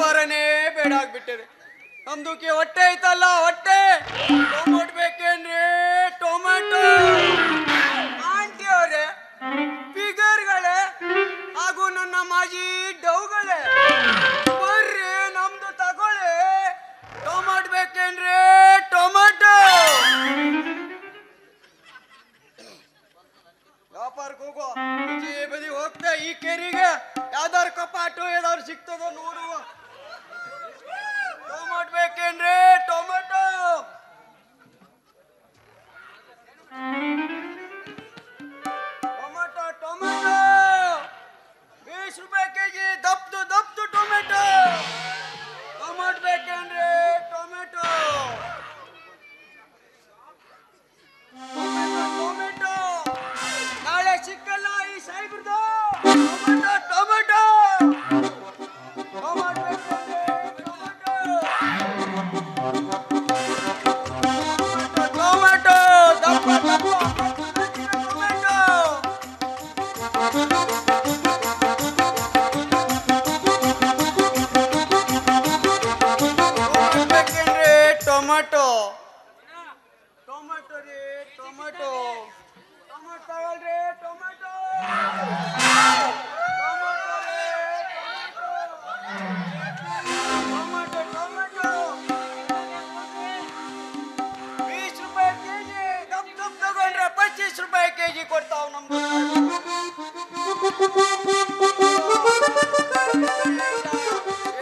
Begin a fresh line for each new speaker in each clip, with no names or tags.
ವ್ಯಾಪಾರನೇ ಬೇಡ ಆಗ್ಬಿಟ್ಟಿದೆ. ನಮ್ದಕ್ಕೆ ಹೊಟ್ಟೆ ಐತಲ್ಲ, ಹೊಟ್ಟೆ ಟೊಮೊಟೊ ಬೇಕೇನ್ರಿ? ಟೊಮೆಟೊ ಆಂಟಿ ಅವರೇ, ಫಿಗರ್ಗಳೇ ಹಾಗೂ ನನ್ನ ಮಾಜಿ ಡೌಗಳೇ, ಬರ್ರಿ ನಮ್ದು ತಗೊಳ್ಳಿ. ಟೊಮೊಟೊ ಬೇಕೇನ್ರಿ? ಟೊಮೆಟೊ ವ್ಯಾಪಾರಕ್ಕೆ ಹೋಗೋ ಬದಿ ಹೋಗ್ತಾ ಈ ಕೆರಿಗೆ ಯಾವ್ದಾರು ಕಪಾಟು ಯಾವ್ದಾದ್ರು ಸಿಗ್ತದೋ ನೋಡುವ. ಟೊಮೊಟೊ ಬೇಕೇನ್ರಿ? ಟೊಮೆಟೊ ಟೊಮೆಟೊ ಟೊಮೆಟೊ 20 ರೂಪಾಯಿ ಕೆಜಿ. ದಪ್ತು ದಪ್ತು ಟೊಮೆಟೊ. ಟೊಮೆಟೊ ಬೇಕೇನ್ರಿ? ಟೊಮೆಟೊ ಟೊಮೆಟೊ ನಾಳೆ ಸಿಕ್ಕಲ್ಲ ಈ ಸಾಹೇಬ್ರದು. ಟೊಮೆಟೊ ಟೊಮೆಟೊ ಟೊಮೆಟೊ ಬೇಕೇನ್ರಿ? ಟೊಮೆಟೊ ಟೊಮೆಟೊ ದಪ್ಪ ದಪ್ಪ ಟೊಮೆಟೊ. ಬೇಕೇನ್ರಿ? ಟೊಮೆಟೊ ಟೊಮೆಟೊ ರೀ. ಟೊಮೆಟೊ ಟೊಮೆಟೊ ತಗೊಳ್ರಿ. ಟೊಮೆಟೊ ಟೊಮೆಟೊ ರೀ. ಟೊಮೆಟೊ ಟೊಮೆಟೊ 20 ರೂಪಾಯಿ ಕೆಜಿ. ದಪ್ಪ ದಪ್ಪ ತಗೊಂಡ್ರೆ 25 ರೂಪಾಯಿ ಕೆಜಿ ಕೊಡ್ತಾವ್ ನಮ್ದು.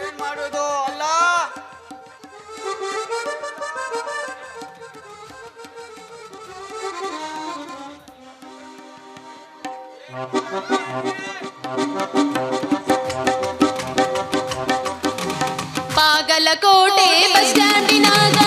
ಏನ್ ಮಾಡೋದು ಅಲ್ಲ.
ಬಾಗಲಕೋಟೆ ಬಸ್ ಸ್ಟ್ಯಾಂಡಿನಾಗ